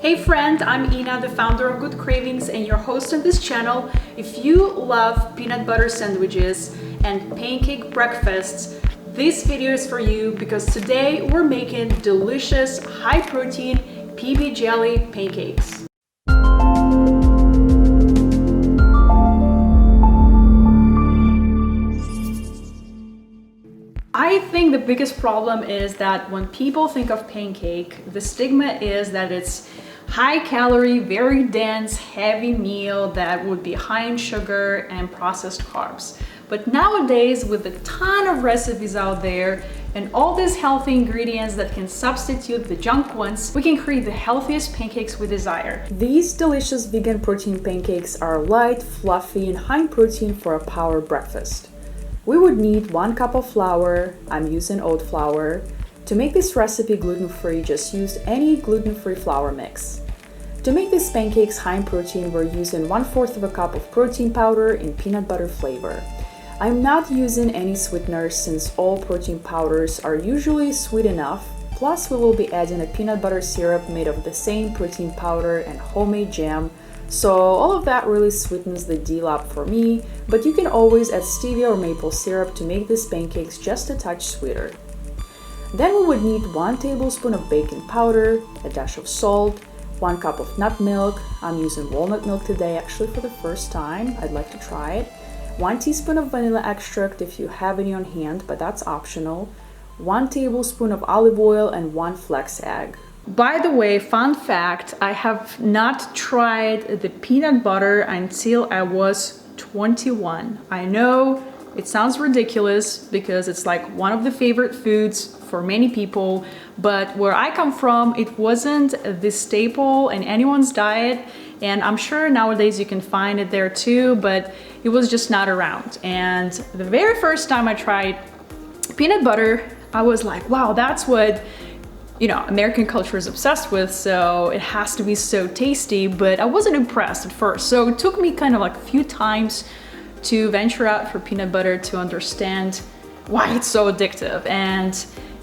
Hey friend, I'm Ina, the founder of Good Cravings and your host on this channel. If you love peanut butter sandwiches and pancake breakfasts, this video is for you because today we're making delicious, high-protein PB jelly pancakes. I think the biggest problem is that when people think of pancake, the stigma is that it's high calorie, very dense, heavy meal that would be high in sugar and processed carbs. But nowadays, with a ton of recipes out there and all these healthy ingredients that can substitute the junk ones, we can create the healthiest pancakes we desire. These delicious vegan protein pancakes are light, fluffy, and high in protein for a power breakfast. We would need 1 cup of flour. I'm using oat flour. To make this recipe gluten-free, just use any gluten-free flour mix. To make these pancakes high in protein, we're using 1/4 of a cup of protein powder in peanut butter flavor. I'm not using any sweeteners since all protein powders are usually sweet enough. Plus, we will be adding a peanut butter syrup made of the same protein powder and homemade jam. So all of that really sweetens the deal up for me, but you can always add stevia or maple syrup to make these pancakes just a touch sweeter. Then we would need 1 tablespoon of baking powder, a dash of salt, 1 cup of nut milk. I'm using walnut milk today, actually for the first time. I'd like to try it. 1 teaspoon of vanilla extract if you have any on hand, but that's optional. 1 tablespoon of olive oil and 1 flax egg. By the way, fun fact, I have not tried the peanut butter until I was 21. I know it sounds ridiculous because it's like one of the favorite foods for many people, but where I come from, it wasn't the staple in anyone's diet, and I'm sure nowadays you can find it there too, but it was just not around. And the very first time I tried peanut butter, I was like, wow, that's what American culture is obsessed with, so it has to be so tasty, but I wasn't impressed at first. So it took me kind of like a few times to venture out for peanut butter to understand why it's so addictive. And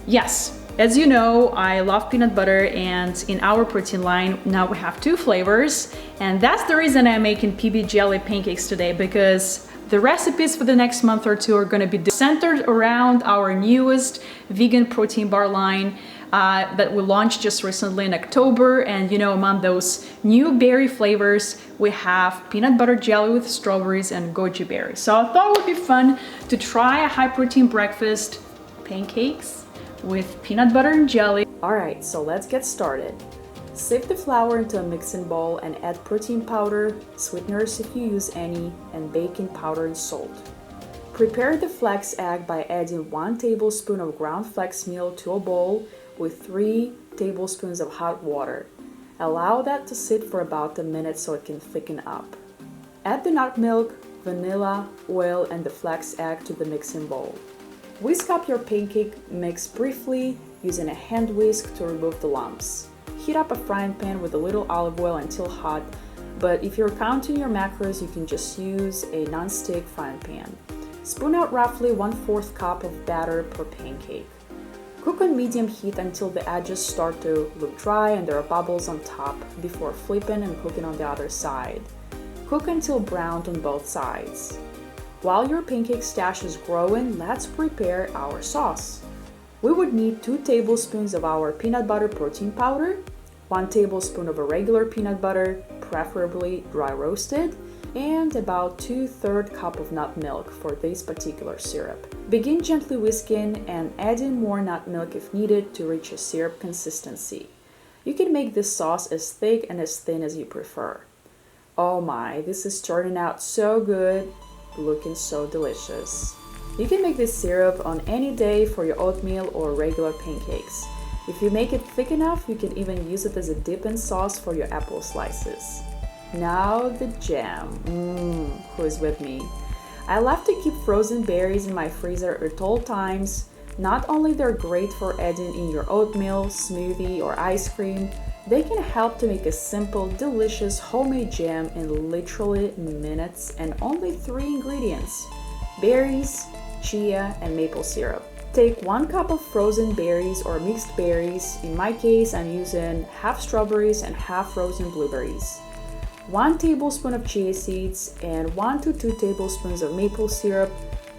yes, as you know, I love peanut butter, and in our protein line, now we have 2 flavors. And that's the reason I'm making PB jelly pancakes today, because the recipes for the next month or 2 are gonna be centered around our newest vegan protein bar line that we launched just recently in October. And among those new berry flavors, we have peanut butter jelly with strawberries and goji berries. So I thought it would be fun to try a high protein breakfast pancakes with peanut butter and jelly. All right, so let's get started. Sift the flour into a mixing bowl and add protein powder, sweeteners if you use any, and baking powder and salt. Prepare the flax egg by adding 1 tablespoon of ground flax meal to a bowl with 3 tablespoons of hot water. Allow that to sit for about a minute so it can thicken up. Add the nut milk, vanilla, oil, and the flax egg to the mixing bowl. Whisk up your pancake mix briefly using a hand whisk to remove the lumps. Heat up a frying pan with a little olive oil until hot, but if you're counting your macros, you can just use a non-stick frying pan. Spoon out roughly 1/4 cup of batter per pancake. Cook on medium heat until the edges start to look dry and there are bubbles on top before flipping and cooking on the other side. Cook until browned on both sides. While your pancake stash is growing, let's prepare our sauce. We would need 2 tablespoons of our peanut butter protein powder, 1 tablespoon of a regular peanut butter, preferably dry roasted, and about 2/3 cup of nut milk for this particular syrup. Begin gently whisking and adding more nut milk if needed to reach a syrup consistency. You can make this sauce as thick and as thin as you prefer. Oh my, this is turning out so good, looking so delicious. You can make this syrup on any day for your oatmeal or regular pancakes. If you make it thick enough, you can even use it as a dip-in sauce for your apple slices. Now the jam. Who is with me? I love to keep frozen berries in my freezer at all times. Not only they're great for adding in your oatmeal, smoothie, or ice cream, they can help to make a simple, delicious homemade jam in literally minutes and only 3 ingredients: berries, chia, and maple syrup. Take 1 cup of frozen berries or mixed berries. In my case, I'm using half strawberries and half frozen blueberries. 1 tablespoon of chia seeds and 1 to 2 tablespoons of maple syrup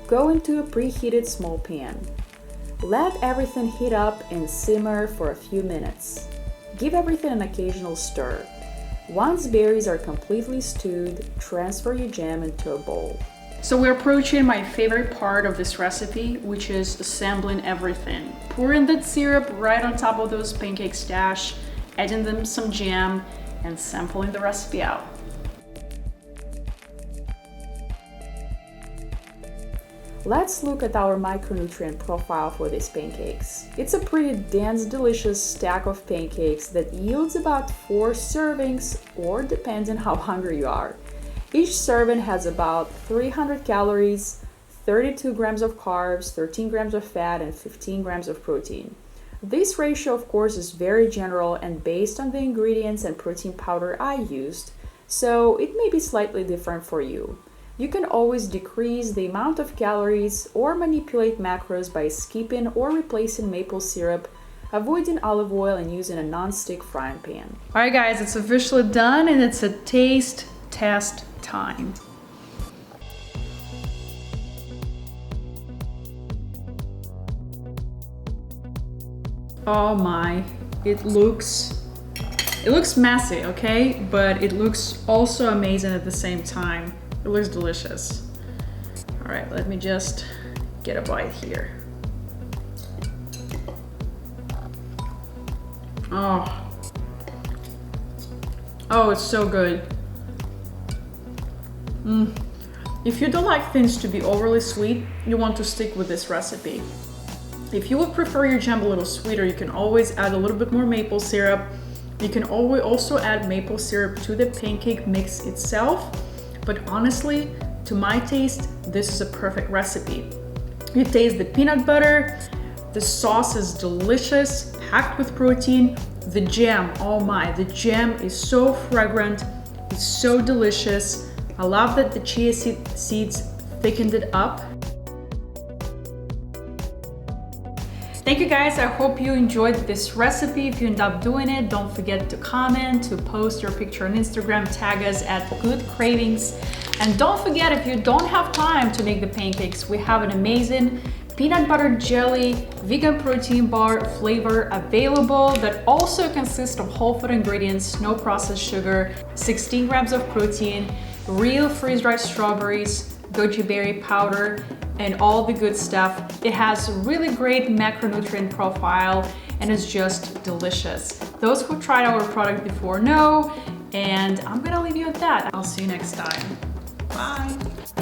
go into a preheated small pan. Let everything heat up and simmer for a few minutes. Give everything an occasional stir. Once berries are completely stewed, transfer your jam into a bowl. So we're approaching my favorite part of this recipe, which is assembling everything. Pouring that syrup right on top of those pancake stash, adding them some jam, and sampling the recipe out. Let's look at our micronutrient profile for these pancakes. It's a pretty dense, delicious stack of pancakes that yields about 4 servings, or depends on how hungry you are. Each serving has about 300 calories, 32 grams of carbs, 13 grams of fat, and 15 grams of protein. This ratio, of course, is very general and based on the ingredients and protein powder I used, so it may be slightly different for you. You can always decrease the amount of calories or manipulate macros by skipping or replacing maple syrup, avoiding olive oil, and using a non-stick frying pan. All right, guys, it's officially done, and it's a taste test time. Oh my, it looks messy, okay? But it looks also amazing at the same time. It looks delicious. All right, let me just get a bite here. Oh, it's so good. If you don't like things to be overly sweet, you want to stick with this recipe. If you would prefer your jam a little sweeter, you can always add a little bit more maple syrup. You can always also add maple syrup to the pancake mix itself. But honestly, to my taste, this is a perfect recipe. You taste the peanut butter, the sauce is delicious, packed with protein. The jam, oh my, the jam is so fragrant, it's so delicious. I love that the chia seeds thickened it up. Thank you guys, I hope you enjoyed this recipe. If you end up doing it, don't forget to comment, to post your picture on Instagram, tag us at Good Cravings. And don't forget, if you don't have time to make the pancakes, we have an amazing peanut butter jelly vegan protein bar flavor available that also consists of whole food ingredients, no processed sugar, 16 grams of protein, real freeze-dried strawberries, goji berry powder, and all the good stuff. It has a really great macronutrient profile and it's just delicious. Those who tried our product before know, and I'm gonna leave you at that. I'll see you next time. Bye.